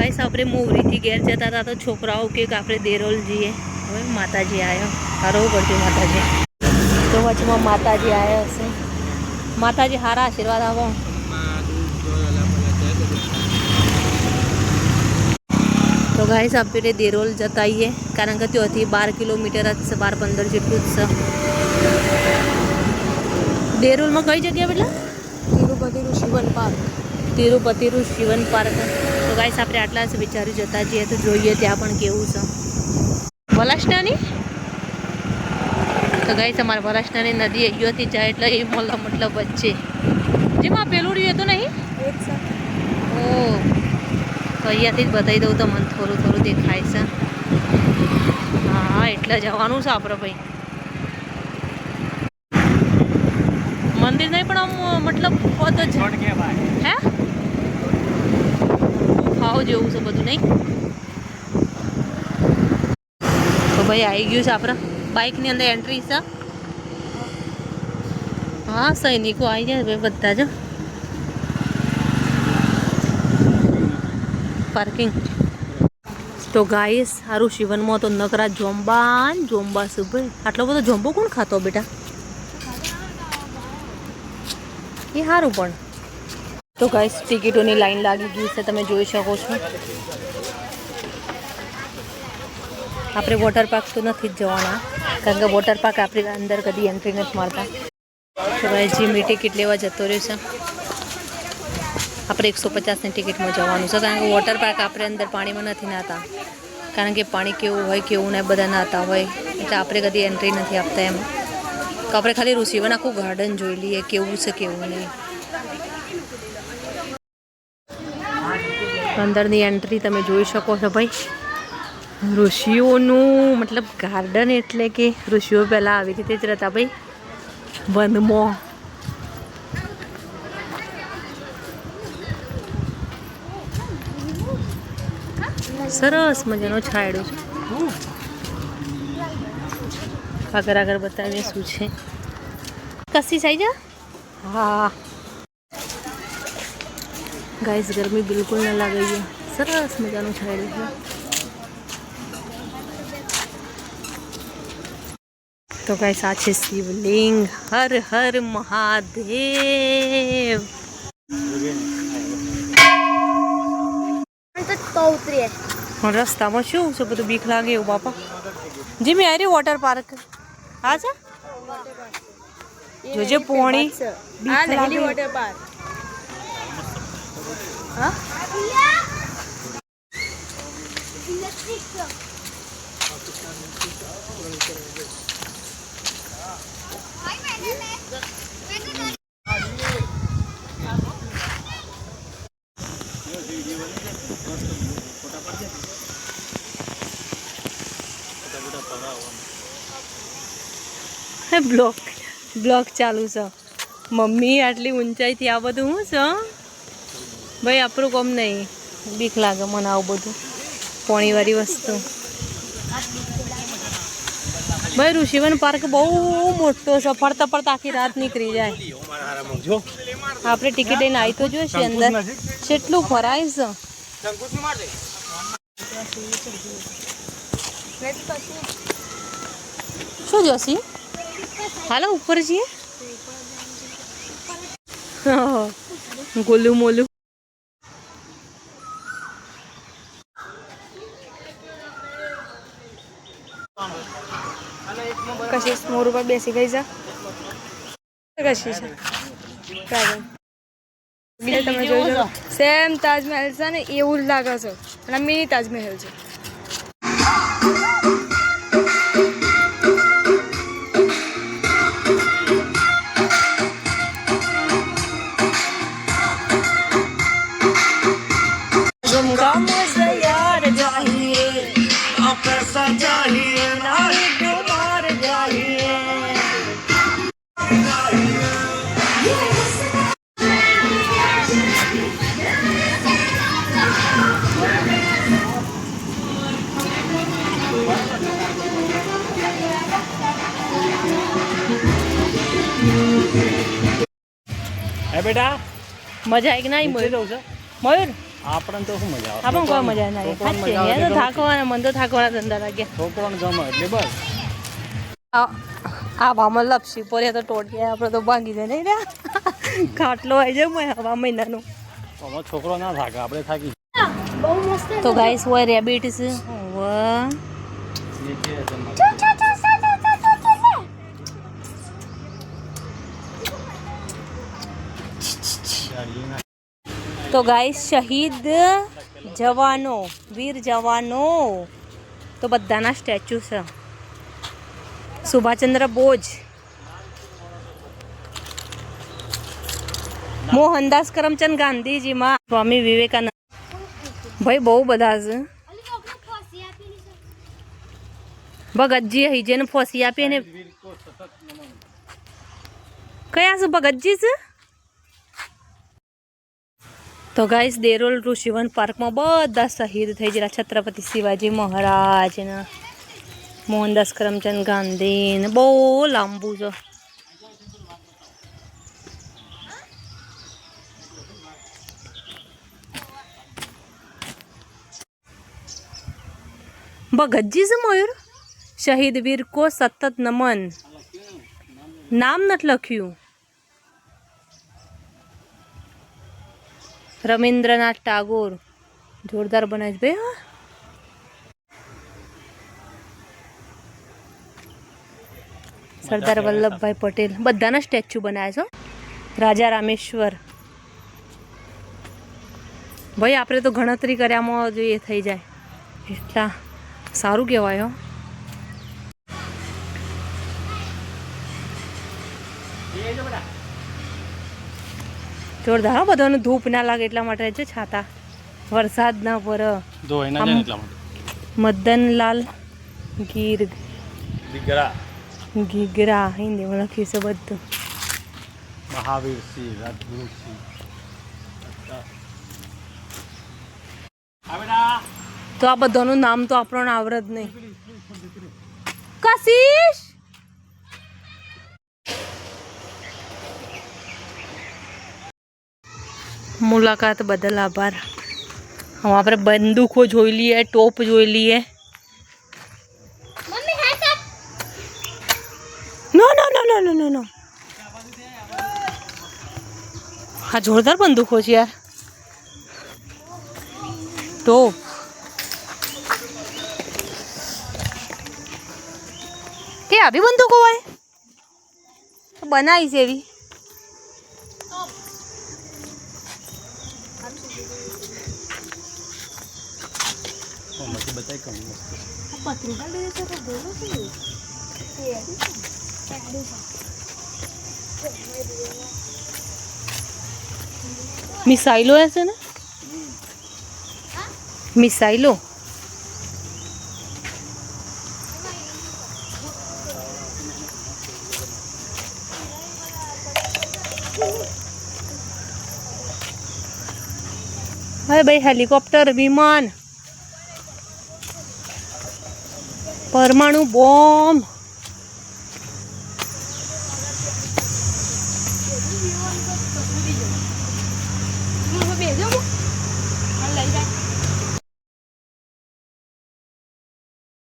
Guys આપણે મોવરીથી ઘેર જતા હતા તો છોકરાઓ કે આપણે દેરોલ જઈએ. હવે માતાજી આવ્યા, હરવું પડતું માતાજી. તો વચમાં માતાજી આવ્યા હશે. માતાજી સારા આશીર્વાદ આવો. તો ગાઈસ આપણે દેરોલ જતા આવીએ, કારણ કે ત્યાંથી 12 કિલોમીટર જ છે, 12-15 જેટલું જ છે. દેરોલમાં કઈ જગ્યા બેટા? તિરુપતિ ઋષિવન પાર્ક. તિરુપતિ ઋષિવન પાર્ક. તો ગાઈસ આપણે આટલા જ વિચારી જતા જઈએ તો જોઈએ ત્યાં પણ કેવું છે. વલાસણાની તો ગાઈસ અમારે વલાસણાની નદી અહીંયાથી જાય એટલે એ મતલબ વચ્ચે જેમાં પેલું રહ્યું હતું નહીં. ઓ તો અહીંયાથી જ બતાવી દઉં તો મને થોડું થોડું દેખાય છે. હા એટલે જવાનું છે આપણે ભાઈ. મંદિર નહીં પણ આમ મતલબ પોત જ હે ખાવ જેવું છે બધું નહીં. તો ભાઈ આવી ગયું છે આપણે બાઇકની અંદર એન્ટ્રી છે. હા સૈનિકો આવી જાય ભાઈ બધા જ. પાર્કિંગ તો ગાઈસ સારું શિવનમાં તો નકરા જોંબા છે ભાઈ. આટલો બધો જોંબો કોણ ખાતો બેટા? એ સારું પણ. તો ગાઈસ ટિકિટોની લાઈન લાગી ગઈ છે, તમે જોઈ શકો છો. આપણે વોટર પાર્ક તો નથી જ જવાના, કારણ કે વોટર પાર્ક આપણે અંદર કદી એન્ટ્રી નથી મારતા. તો ભાઈ જીમની ટિકિટ લેવા જતો રહેશે. આપણે 150ની ટિકિટમાં જવાનું છે, કારણ કે વોટર પાર્ક આપણે અંદર પાણીમાં નથી નાતા, કારણ કે પાણી કેવું હોય કેવું નહીં બધા નાતા હોય, એટલે આપણે કદી એન્ટ્રી નથી આપતા એમ. તો આપણે ખાલી ઋષિવન આખું ગાર્ડન જોઈ લઈએ કેવું છે કેવું નહીં. અંદરની એન્ટ્રી તમે જોઈ શકો છો ભાઈ. ઋષિઓનું મતલબ ગાર્ડન એટલે કે ઋષિઓ પહેલાં આવી રીતે જ રહેતા ભાઈ વનમાં. સરસ મજાનો છાંયડો છે. આગળ બતાવીએ શું છે. કસી સાઈ જા. હા ગાઈસ ગરમી બિલકુલ ન લાગે છે. સરસ મજાનું છાંયડો છે. તો ગાઈસ આ છે શિવલિંગ. હર હર મહાદેવ. રસ્તામાં શું છે બધું બીક લાગે એવું બાપા. જી મેં આવી વોટર પાર્ક હા છે જોજે પોણી વોટર પાર્ક. હા બ્લોક ચાલુ છે. મમ્મી આટલી ઊંચાઈથી આ બધું શું છે ભાઈ? આપણું કામ નહીં. બીક લાગે મને આવું બધું પોણીવાળી વસ્તુ. ભાઈ ઋષિવન પાર્ક બહુ મોટો છે. ફરતા ફરતા આખી રાત નીકળી જાય. આપણે ટિકિટ લઈને આવી તો જોઈશે અંદર કેટલું ફરાય છે. શું જોશી? હાલો ઉપર જઈએ. ગોલું મોલું કશી મોર ઉપર બેસી ગઈ છે. કશી છે બીજું તમે જોઈ સેમ તાજમહેલ છે ને એવું જ લાગે છે, અને મિની તાજમહેલ છે. હે બેટા મજા આવી કે નહીં? મયુર આપણને તો શું મજા આવે? આપણને કોઈ મજા ના આવે. છોકરાઓને સાચે મજા આવે યાર, એટલે થાકવાના મન તો થાકવાના ધંધા લાગ્યા. છોકરાઓને ગમે એટલે બસ. આ હવામાં લપસી પડે તો ટોટિયા આપણે તો ભાગી જાય નહીં રે. ખાટલો આવી જાય હવા મહિનાનો. અમારો છોકરો ના થાકે, આપણે થાકી. તો ગાઈસ હોય રેબિટ છે. વાહ. તો ગાઈસ શહીદ જવાનો, વીર જવાનો તો બધાના સ્ટેચ્યુ છે. સુભાષચંદ્ર બોઝ, મોહનદાસ કરમચંદ ગાંધીજીમાં, સ્વામી વિવેકાનંદ, ભાઈ બહુ બધા છે. ભગતજી અહીં જેને ફોસી આપી ને કયા છે ભગતજી છે. તો ગાઈસ દેરોલ ઋષિવન પાર્કમાં બધા શહીદ થઈ ગયેલા. છત્રપતિ શિવાજી મહારાજના, મોહનદાસ કરમચંદ ગાંધી ને બહુ લાંબુ છે. ભગતજી છે મયુર. શહીદ વીર કો સતત નમન. નામ નથી લખ્યું. રવિન્દ્રનાથ ટાગોર જોરદાર બનાવી ભાઈ. હા સરદાર વલ્લભભાઈ પટેલ બધાના સ્ટેચ્યુ બનાવ્યા છે. રાજા રામેશ્વર ભાઈ આપણે તો ગણતરી કર્યામાં જો એ થઈ જાય એટલા સારું કહેવાય. જોરદાર બધાનું ધૂપ ના લાગે એટલા માટે છે છાતા. વરસાદ ના પર મદનલાલ ગીગરા હિન્દીમાં લખ્યું છે બધું. મહાવીર સિંહ, રાજગુરુ સિંહ. તો આ બધાનું નામ તો આપણને આવડત નહીં. કશિશ મુલાકાત બદલ આભાર. હવે આપણે બંદૂકો જોઈ લઈએ, ટોપ જોઈ લઈએ. નો નો નો નો નો નો નો હા જોરદાર બંદૂકો છે યાર. ટોપ કે આવી બંદૂકો હોય બનાવી છે એવી. મિસાઇલો હશે ને, મિસાઇલો. હવે ભાઈ હેલિકોપ્ટર, વિમાન, પરમાણુ બોમ્બ.